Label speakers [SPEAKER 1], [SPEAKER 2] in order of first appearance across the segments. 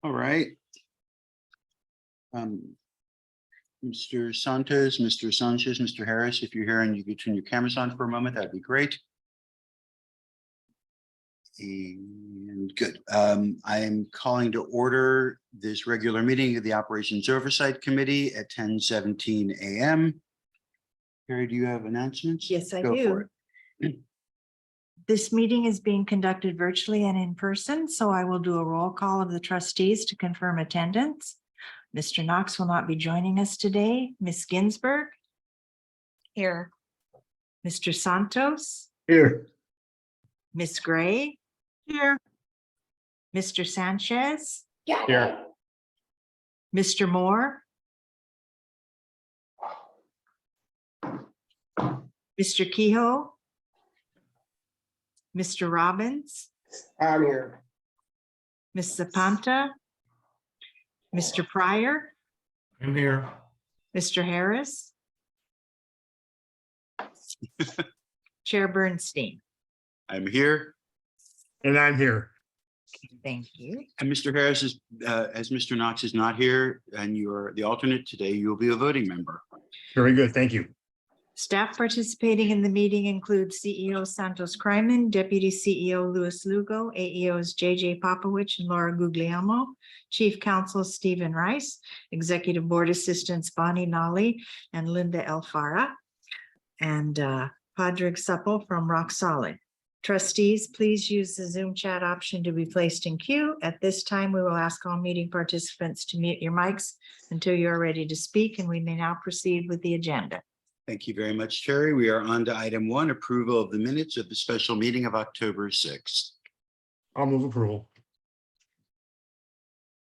[SPEAKER 1] All right. Mr. Santos, Mr. Sanchez, Mr. Harris, if you're here and you could turn your cameras on for a moment, that'd be great. And good. I am calling to order this regular meeting of the Operations Oversight Committee at 10:17 a.m. Carrie, do you have announcements?
[SPEAKER 2] Yes, I
[SPEAKER 1] Go
[SPEAKER 2] do.
[SPEAKER 1] for it.
[SPEAKER 2] This meeting is being conducted virtually and in person, so I will do a roll call of the trustees to confirm attendance. Mr. Knox will not be joining us today. Ms. Ginsburg? Here. Mr. Santos?
[SPEAKER 3] Here.
[SPEAKER 2] Ms. Gray? Here. Mr. Sanchez?
[SPEAKER 3] Here.
[SPEAKER 2] Mr. Moore? Mr. Kehoe? Mr. Robbins?
[SPEAKER 3] I'm here.
[SPEAKER 2] Ms. Zapanta? Mr. Pryor?
[SPEAKER 3] I'm here.
[SPEAKER 2] Mr. Harris? Chair Bernstein?
[SPEAKER 1] I'm here.
[SPEAKER 3] And I'm here.
[SPEAKER 2] Thank you.
[SPEAKER 1] And Mr. Harris is, as Mr. Knox is not here and you're the alternate today, you will be a voting member.
[SPEAKER 3] Very good. Thank you.
[SPEAKER 2] Staff participating in the meeting include CEO Santos Kryman, Deputy CEO Louis Lugo, AEOs JJ Popowich and Laura Guglielmo, Chief Counsel Stephen Rice, Executive Board Assistants Bonnie Nolly and Linda Alfara, and Padraig Supple from Rock Solid. Trustees, please use the Zoom chat option to be placed in queue. At this time, we will ask all meeting participants to mute your mics until you are ready to speak, and we may now proceed with the agenda.
[SPEAKER 1] Thank you very much, Terry. We are on to item 1, approval of the minutes of the special meeting of October 6th.
[SPEAKER 3] I'll move approval.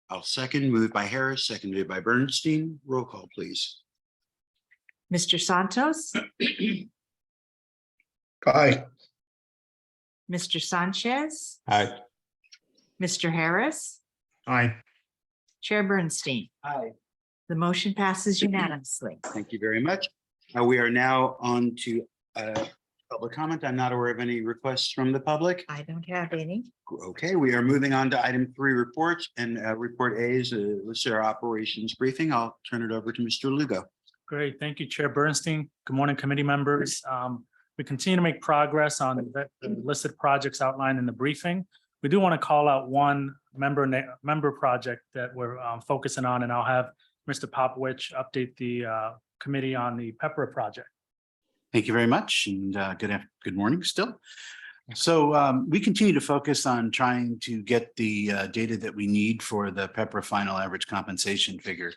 [SPEAKER 1] I'll second, moved by Harris, seconded by Bernstein. Roll call, please.
[SPEAKER 2] Mr. Santos,
[SPEAKER 3] Aye.
[SPEAKER 2] Mr. Sanchez,
[SPEAKER 3] Aye.
[SPEAKER 2] Mr. Harris,
[SPEAKER 3] Aye.
[SPEAKER 2] Chair Bernstein.
[SPEAKER 1] Aye.
[SPEAKER 2] The motion passes unanimously.
[SPEAKER 1] Thank you very much. We are now on to public comment. I'm not aware of any requests from the public.
[SPEAKER 2] I don't have any.
[SPEAKER 1] Okay, we are moving on to item 3 reports, and report A is a LACERA operations briefing. I'll turn it over to Mr. Lugo.
[SPEAKER 4] Great. Thank you, Chair Bernstein. Good morning, committee members. We continue to make progress on the listed projects outlined in the briefing. We do want to call out one member project that we're focusing on, and I'll have Mr. Popowich update the committee on the Pepper project.
[SPEAKER 5] Thank you very much, and good morning still. So we continue to focus on trying to get the data that we need for the Pepper final average compensation figure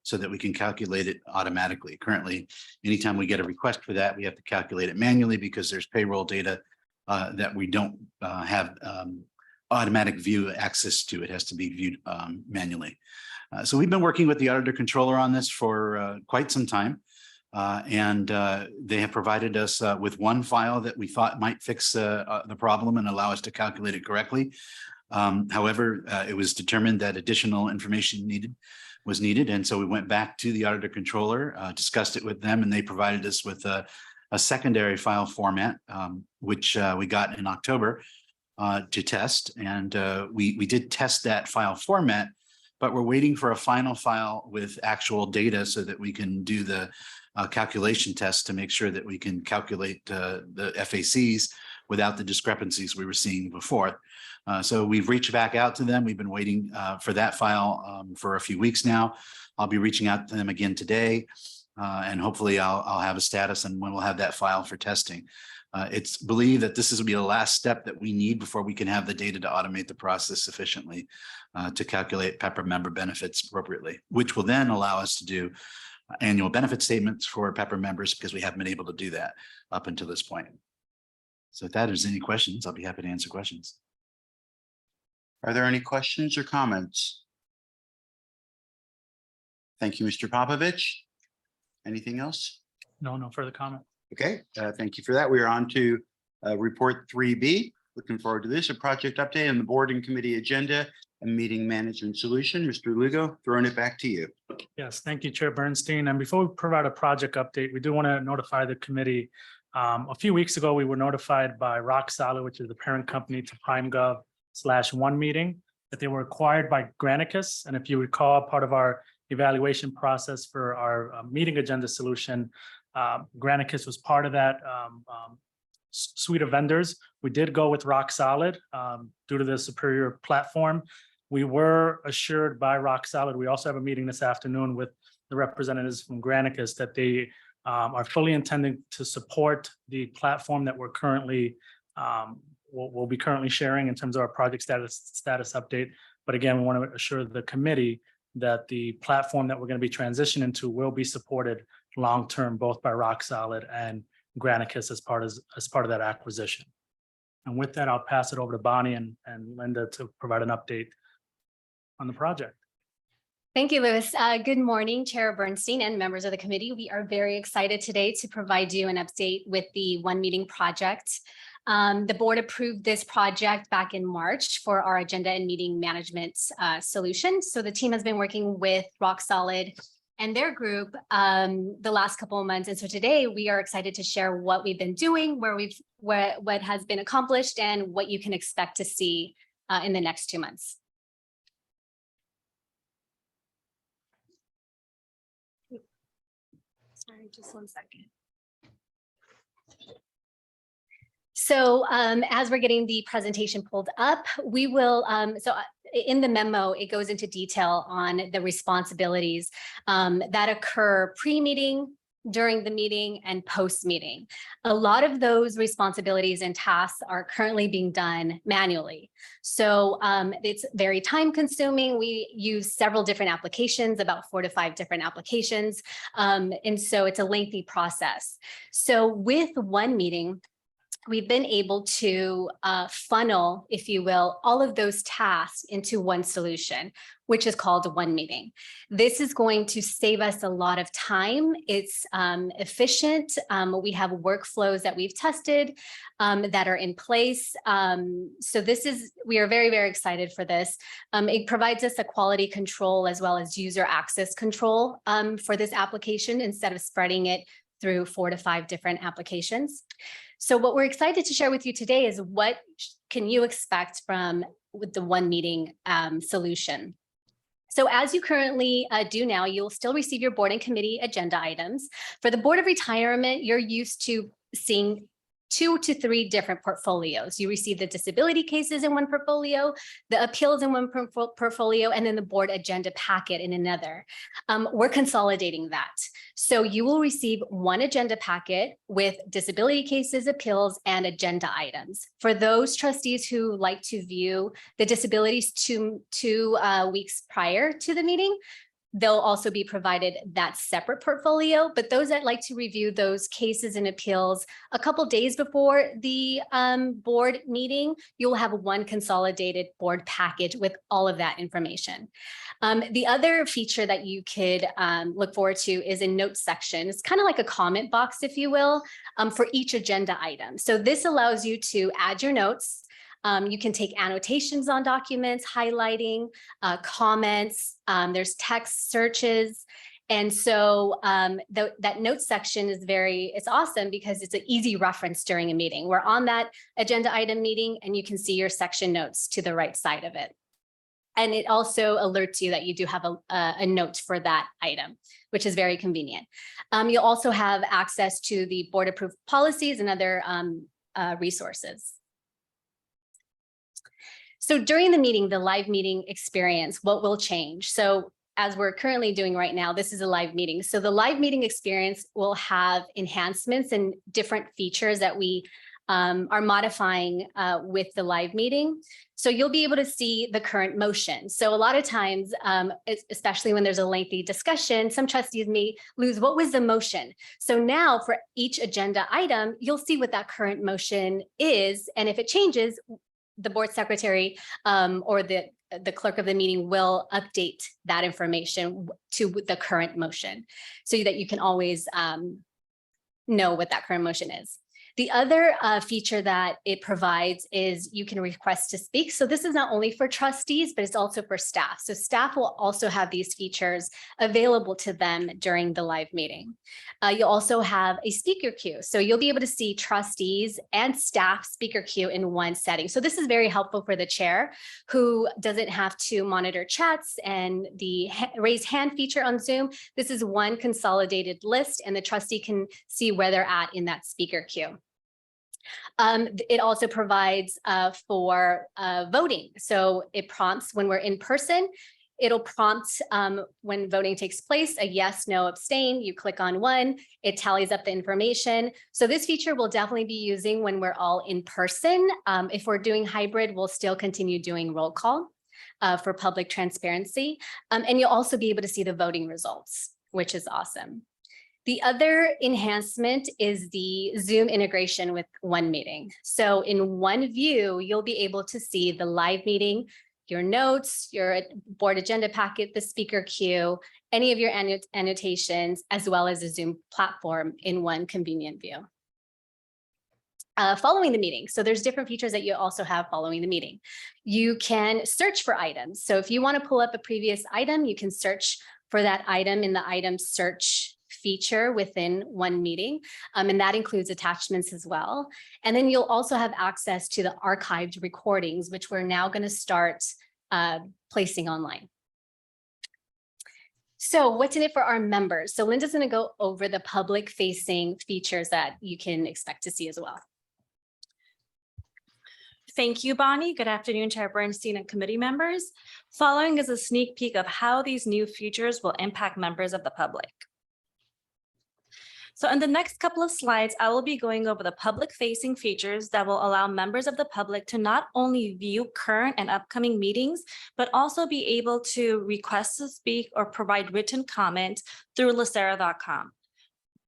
[SPEAKER 5] so that we can calculate it automatically. Currently, anytime we get a request for that, we have to calculate it manually because there's payroll data that we don't have automatic view access to. It has to be viewed manually. So we've been working with the auditor controller on this for quite some time. And they have provided us with one file that we thought might fix the problem and allow us to calculate it correctly. However, it was determined that additional information was needed. And so we went back to the auditor controller, discussed it with them, and they provided us with a secondary file format, which we got in October to test. And we did test that file format, but we're waiting for a final file with actual data so that we can do the calculation test to make sure that we can calculate the FACs without the discrepancies we were seeing before. So we've reached back out to them. We've been waiting for that file for a few weeks now. I'll be reaching out to them again today, and hopefully I'll have a status and when we'll have that file for testing. It's believed that this will be the last step that we need before we can have the data to automate the process sufficiently to calculate Pepper member benefits appropriately, which will then allow us to do annual benefit statements for Pepper members because we haven't been able to do that up until this point. So if there's any questions, I'll be happy to answer questions.
[SPEAKER 1] Are there any questions or comments? Thank you, Mr. Popovich. Anything else?
[SPEAKER 4] No further comment.
[SPEAKER 1] Okay, thank you for that. We are on to report 3B. Looking forward to this, a project update on the board and committee agenda and meeting management solution. Mr. Lugo, throwing it back to you.
[SPEAKER 4] Yes, thank you, Chair Bernstein. And before we provide a project update, we do want to notify the committee. A few weeks ago, we were notified by Rock Solid, which is the parent company to PrimeGov/1 meeting, that they were acquired by Granicus. And if you recall, part of our evaluation process for our meeting agenda solution, Granicus was part of that suite of vendors. We did go with Rock Solid due to the superior platform. We were assured by Rock Solid. We also have a meeting this afternoon with the representatives from Granicus that they are fully intending to support the platform that we're currently we'll be currently sharing in terms of our project status update. But again, we want to assure the committee that the platform that we're going to be transitioning to will be supported long-term, both by Rock Solid and Granicus as part of that acquisition. And with that, I'll pass it over to Bonnie and Linda to provide an update on the project.
[SPEAKER 6] Thank you, Louis. Good morning, Chair Bernstein and members of the committee. We are very excited today to provide you an update with the One Meeting project. The board approved this project back in March for our agenda and meeting management solution. So the team has been working with Rock Solid and their group the last couple of months. And so today we are excited to share what we've been doing, what has been accomplished, and what you can expect to see in the next 2 months. Sorry, just 1 second. So as we're getting the presentation pulled up, we will, in the memo, it goes into detail on the responsibilities that occur pre-meeting, during the meeting, and post-meeting. A lot of those responsibilities and tasks are currently being done manually. So it's very time consuming. We use several different applications, about 4 to 5 different applications. And so it's a lengthy process. So with One Meeting, we've been able to funnel, if you will, all of those tasks into one solution, which is called One Meeting. This is going to save us a lot of time. It's efficient. We have workflows that we've tested that are in place. So we are very, very excited for this. It provides us a quality control as well as user access control for this application instead of spreading it through 4 to 5 different applications. So what we're excited to share with you today is what can you expect with the One Meeting solution. So as you currently do now, you'll still receive your board and committee agenda items. For the Board of Retirement, you're used to seeing 2 to 3 different portfolios. You receive the disability cases in one portfolio, the appeals in one portfolio, and then the board agenda packet in another. We're consolidating that. So you will receive one agenda packet with disability cases, appeals, and agenda items. For those trustees who like to view the disabilities two weeks prior to the meeting, they'll also be provided that separate portfolio, but those that like to review those cases and appeals a couple days before the board meeting, you'll have one consolidated board package with all of that information. The other feature that you could look forward to is a notes section. It's kind of like a comment box, if you will, for each agenda item. So this allows you to add your notes. You can take annotations on documents, highlighting, comments, there's text searches. And so that notes section is it's awesome because it's an easy reference during a meeting. We're on that agenda item meeting and you can see your section notes to the right side of it. And it also alerts you that you do have a note for that item, which is very convenient. You'll also have access to the board approved policies and other resources. So during the meeting, the live meeting experience, what will change? So as we're currently doing right now, this is a live meeting. So the live meeting experience will have enhancements and different features that we are modifying with the live meeting. So you'll be able to see the current motion. So a lot of times, especially when there's a lengthy discussion, some trustees may lose what was the motion. So now for each agenda item, you'll see what that current motion is. And if it changes, the board secretary or the clerk of the meeting will update that information to the current motion so that you can always know what that current motion is. The other feature that it provides is you can request to speak. So this is not only for trustees, but it's also for staff. So staff will also have these features available to them during the live meeting. You'll also have a speaker queue. So you'll be able to see trustees and staff speaker queue in one setting. So this is very helpful for the chair who doesn't have to monitor chats and the raise hand feature on Zoom. This is one consolidated list and the trustee can see where they're at in that speaker queue. It also provides for voting. So it prompts when we're in person. It'll prompt when voting takes place, a yes, no, abstain. You click on one, it tallies up the information. So this feature we'll definitely be using when we're all in person. If we're doing hybrid, we'll still continue doing roll call for public transparency. And you'll also be able to see the voting results, which is awesome. The other enhancement is the Zoom integration with One Meeting. So in one view, you'll be able to see the live meeting, your notes, your board agenda packet, the speaker queue, any of your annotations, as well as a Zoom platform in one convenient view. Following the meeting. So there's different features that you also have following the meeting. You can search for items. So if you want to pull up a previous item, you can search for that item in the item search feature within One Meeting. And that includes attachments as well. And then you'll also have access to the archived recordings, which we're now going to start placing online. So what's in it for our members? So Linda's going to go over the public facing features that you can expect to see as well.
[SPEAKER 7] Thank you, Bonnie. Good afternoon, Chair Bernstein and committee members. Following is a sneak peek of how these new features will impact members of the public. So in the next couple of slides, I will be going over the public-facing features that will allow members of the public to not only view current and upcoming meetings, but also be able to request to speak or provide written comment through LACERA.com.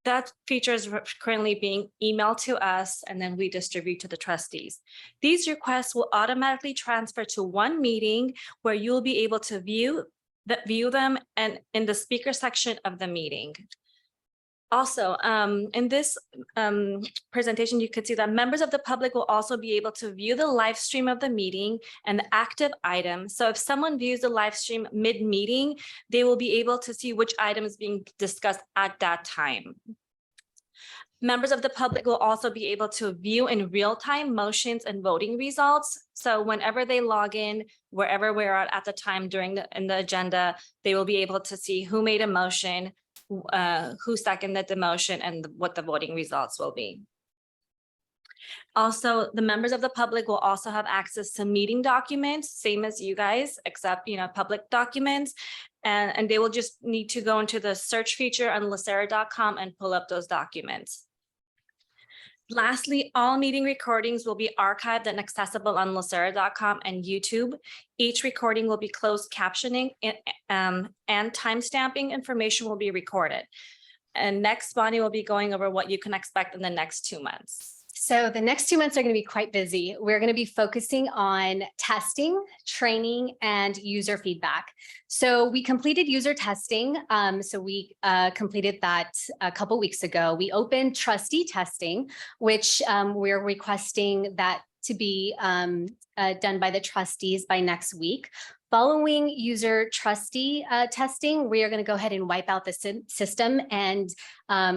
[SPEAKER 7] That feature is currently being emailed to us and then we distribute to the trustees. These requests will automatically transfer to One Meeting where you'll be able to view them and in the speaker section of the meeting. Also, in this presentation, you could see that members of the public will also be able to view the live stream of the meeting and the active item. So if someone views the live stream mid-meeting, they will be able to see which item is being discussed at that time. Members of the public will also be able to view in real time motions and voting results. So whenever they log in, wherever we're at the time in the agenda, they will be able to see who made a motion, who seconded the motion, and what the voting results will be. Also, the members of the public will also have access to meeting documents, same as you guys, except public documents, and they will just need to go into the search feature on LACERA.com and pull up those documents. Lastly, all meeting recordings will be archived and accessible on LACERA.com and YouTube. Each recording will be closed captioning and timestamping information will be recorded. And next, Bonnie will be going over what you can expect in the next 2 months.
[SPEAKER 6] So the next 2 months are going to be quite busy. We're going to be focusing on testing, training, and user feedback. So we completed user testing. So we completed that a couple weeks ago. We opened trustee testing, which we're requesting that to be done by the trustees by next week. Following user trustee testing, we are going to go ahead and wipe out the system, and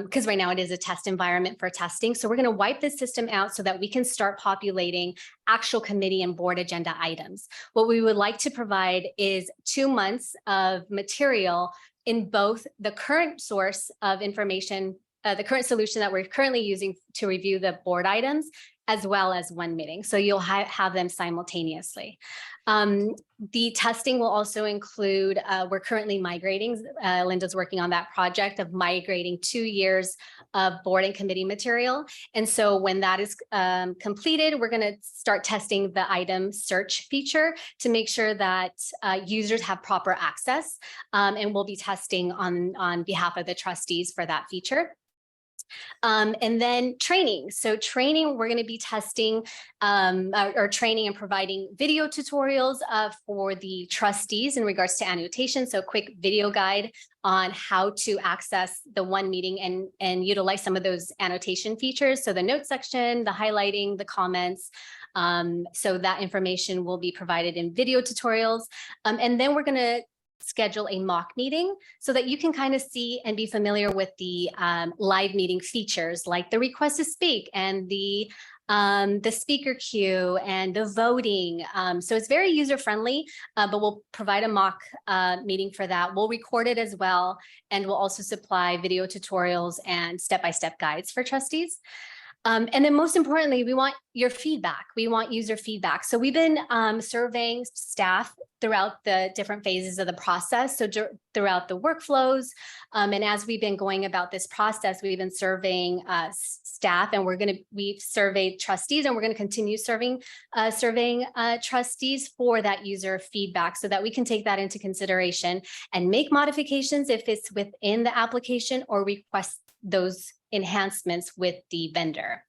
[SPEAKER 6] because right now it is a test environment for testing. So we're going to wipe the system out so that we can start populating actual committee and board agenda items. What we would like to provide is 2 months of material in both the current source of information, the current solution that we're currently using to review the board items, as well as One Meeting. So you'll have them simultaneously. The testing will also include, we're currently migrating, Linda's working on that project of migrating 2 years of board and committee material. And so when that is completed, we're going to start testing the item search feature to make sure that users have proper access. And we'll be testing on behalf of the trustees for that feature. And then training. So training, we're going to be testing or training and providing video tutorials for the trustees in regards to annotation. So quick video guide on how to access the one meeting and utilize some of those annotation features. So the notes section, the highlighting, the comments. So that information will be provided in video tutorials. And then we're going to schedule a mock meeting so that you can kind of see and be familiar with the live meeting features like the request to speak and the speaker queue and the voting. So it's very user friendly, but we'll provide a mock meeting for that. We'll record it as well. And we'll also supply video tutorials and step-by-step guides for trustees. And then most importantly, we want your feedback. We want user feedback. So we've been surveying staff throughout the different phases of the process. So throughout the workflows. And as we've been going about this process, we've been surveying staff, and we've surveyed trustees, and we're going to continue surveying trustees for that user feedback so that we can take that into consideration and make modifications if it's within the application or request those enhancements with the vendor.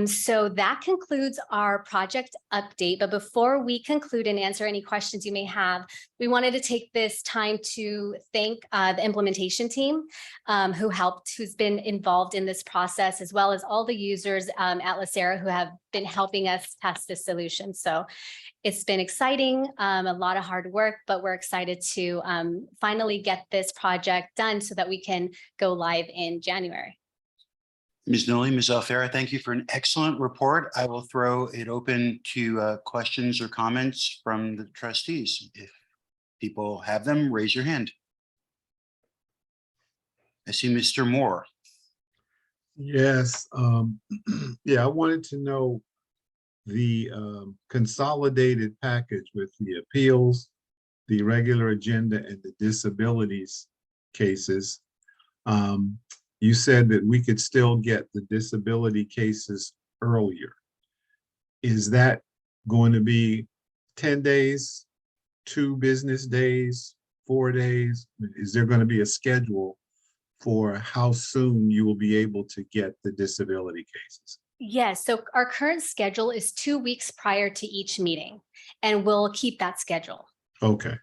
[SPEAKER 6] So that concludes our project update. But before we conclude and answer any questions you may have, we wanted to take this time to thank the implementation team who's been involved in this process, as well as all the users at LACERA who have been helping us test this solution. So it's been exciting, a lot of hard work, but we're excited to finally get this project done so that we can go live in January.
[SPEAKER 1] Ms. Noli, Ms. Alfera, thank you for an excellent report. I will throw it open to questions or comments from the trustees. If people have them, raise your hand. I see Mr. Moore.
[SPEAKER 8] Yes, yeah, I wanted to know the consolidated package with the appeals, the regular agenda, and the disabilities cases. You said that we could still get the disability cases earlier. Is that going to be 10 days, 2 business days, 4 days? Is there going to be a schedule for how soon you will be able to get the disability cases?
[SPEAKER 6] Yes, so our current schedule is 2 weeks prior to each meeting, and we'll keep that schedule.
[SPEAKER 8] Okay,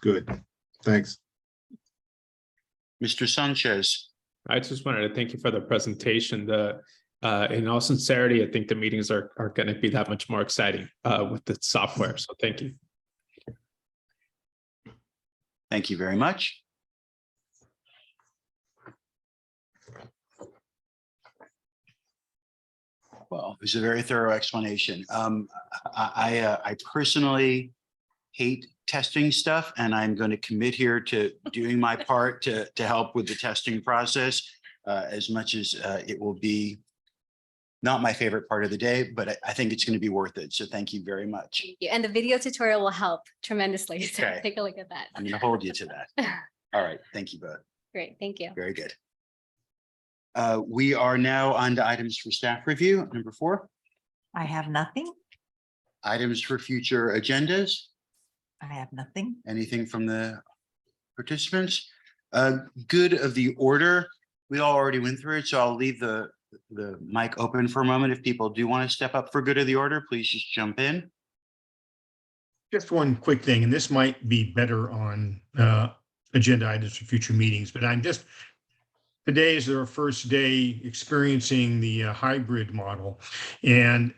[SPEAKER 8] good. Thanks.
[SPEAKER 1] Mr. Sanchez.
[SPEAKER 9] I just wanted to thank you for the presentation. In all sincerity, I think the meetings are going to be that much more exciting with the software. So thank you.
[SPEAKER 1] Thank you very much. Well, it was a very thorough explanation. I personally hate testing stuff, and I'm going to commit here to doing my part to help with the testing process as much as it will be not my favorite part of the day, but I think it's going to be worth it. So thank you very much.
[SPEAKER 6] Thank you. And the video tutorial will help tremendously. So
[SPEAKER 1] Okay.
[SPEAKER 6] take a look at that.
[SPEAKER 1] I'm going to hold you to that. All right. Thank you both.
[SPEAKER 6] Great. Thank you.
[SPEAKER 1] Very good. We are now on to items for staff review. Number 4,
[SPEAKER 2] I have nothing.
[SPEAKER 1] items for future agendas.
[SPEAKER 2] I have nothing.
[SPEAKER 1] Anything from the participants? Good of the order. We all already went through it, so I'll leave the mic open for a moment. If people do want to step up for good of the order, please just jump in.
[SPEAKER 3] Just one quick thing, and this might be better on agenda items for future meetings, but today is our first day experiencing the hybrid model. And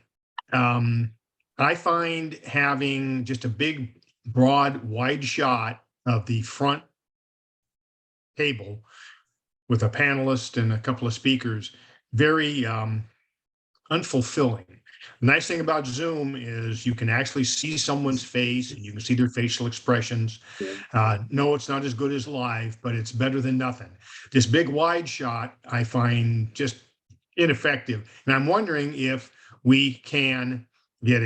[SPEAKER 3] I find having just a big, broad, wide shot of the front table with a panelist and a couple of speakers very unfulfilling. The nice thing about Zoom is you can actually see someone's face and you can see their facial expressions. No, it's not as good as live, but it's better than nothing. This big wide shot, I find just ineffective. And I'm wondering if we can get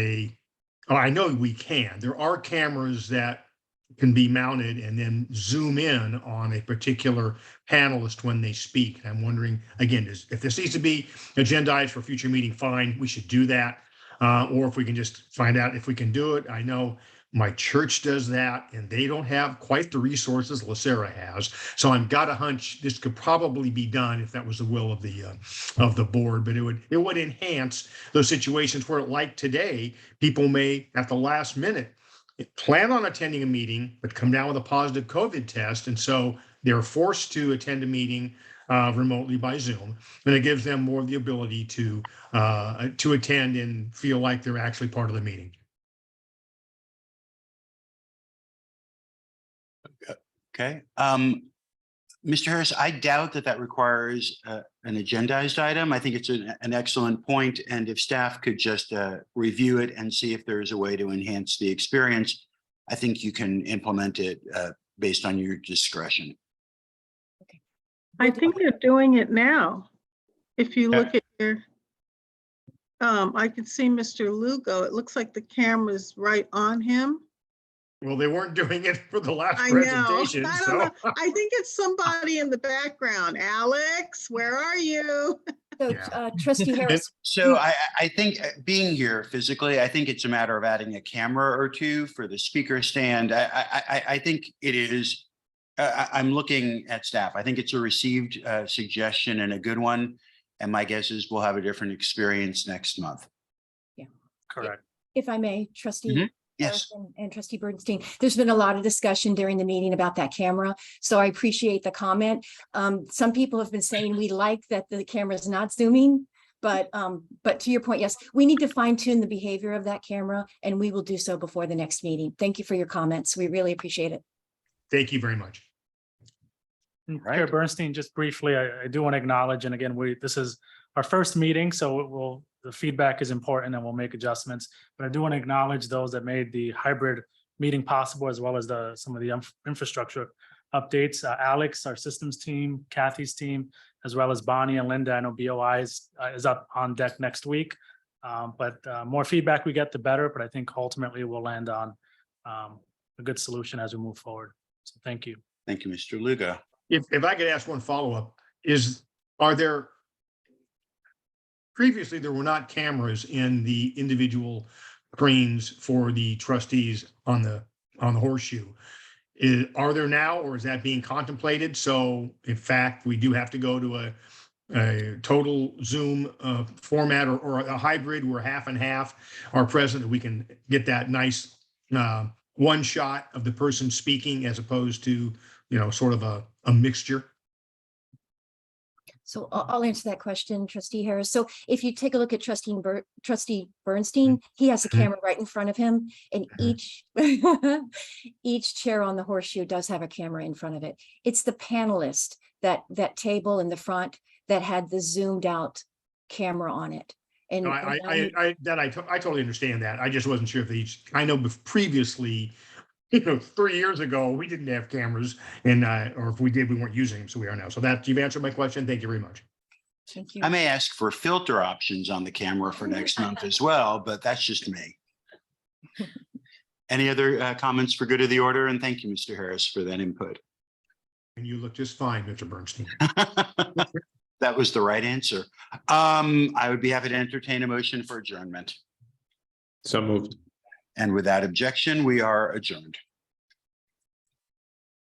[SPEAKER 3] I know we can. There are cameras that can be mounted and then zoom in on a particular panelist when they speak. I'm wondering, again, if this needs to be agendized for future meeting, fine, we should do that. Or if we can just find out if we can do it. I know My church does that, and they don't have quite the resources LACERA has. So I've got a hunch this could probably be done if that was the will of the board, but it would enhance those situations where, like today, people may at the last minute plan on attending a meeting, but come down with a positive COVID test. And so they're forced to attend a meeting remotely by Zoom. And it gives them more of the ability to attend and feel like they're actually part of the meeting.
[SPEAKER 1] Okay. Mr. Harris, I doubt that requires an agendized item. I think it's an excellent point. And if staff could just review it and see if there's a way to enhance the experience, I think you can implement it based on your discretion.
[SPEAKER 10] I think they're doing it now. If you look at your, I can see Mr. Lugo. It looks like the camera's right on him.
[SPEAKER 3] Well, they weren't doing it for the last
[SPEAKER 10] I know.
[SPEAKER 3] presentation.
[SPEAKER 10] I don't
[SPEAKER 3] So
[SPEAKER 10] know. I think it's somebody in the background. Alex, where are you?
[SPEAKER 11] So
[SPEAKER 3] Yeah.
[SPEAKER 11] trustee Harris,
[SPEAKER 1] So I think being here physically, I think it's a matter of adding a camera or two for the speaker stand. I think it is. I'm looking at staff. I think it's a received suggestion and a good one. And my guess is we'll have a different experience next month.
[SPEAKER 4] Correct.
[SPEAKER 11] if I may, trustee.
[SPEAKER 1] Yes.
[SPEAKER 11] And trustee Bernstein, there's been a lot of discussion during the meeting about that camera. So I appreciate the comment. Some people have been saying we like that the camera is not zooming. But to your point, yes, we need to fine tune the behavior of that camera, and we will do so before the next meeting. Thank you for your comments. We really appreciate it.
[SPEAKER 3] thank you very much.
[SPEAKER 4] Chair Bernstein, just briefly, I do want to acknowledge, and again, this is our first meeting, so the feedback is important and we'll make adjustments. But I do want to acknowledge those that made the hybrid meeting possible, as well as some of the infrastructure updates. Alex, our systems team, Kathy's team, as well as Bonnie and Linda. I know BOI is up on deck next week. But more feedback we get, the better. But I think ultimately we'll land on a good solution as we move forward. So thank you.
[SPEAKER 1] Thank you, Mr. Lugo.
[SPEAKER 3] If I could ask one follow-up, previously there were not cameras in the individual screens for the trustees on the horseshoe. Are there now, or is that being contemplated? So in fact, we do have to go to a total Zoom format or a hybrid where half and half are present, that we can get that nice one shot of the person speaking as opposed to, sort of a mixture.
[SPEAKER 11] So I'll answer that question, trustee Harris. So if you take a look at trustee Bernstein, he has a camera right in front of him, and each chair on the horseshoe does have a camera in front of it. It's the panelist, that table in the front that had the zoomed out camera on it. And
[SPEAKER 3] No, I totally understand that. I just wasn't sure if I know previously, 3 years ago, we didn't have cameras, and or if we did, we weren't using them. So we are now. So you've answered my question. Thank you very much.
[SPEAKER 11] Thank you.
[SPEAKER 1] I may ask for filter options on the camera for next month as well, but that's just me. Any other comments for good of the order? And thank you, Mr. Harris, for that input.
[SPEAKER 3] And you look just fine, Mr. Bernstein.
[SPEAKER 1] That was the right answer. I would be happy to entertain a motion for adjournment.
[SPEAKER 9] So moved.
[SPEAKER 1] And without objection, we are adjourned.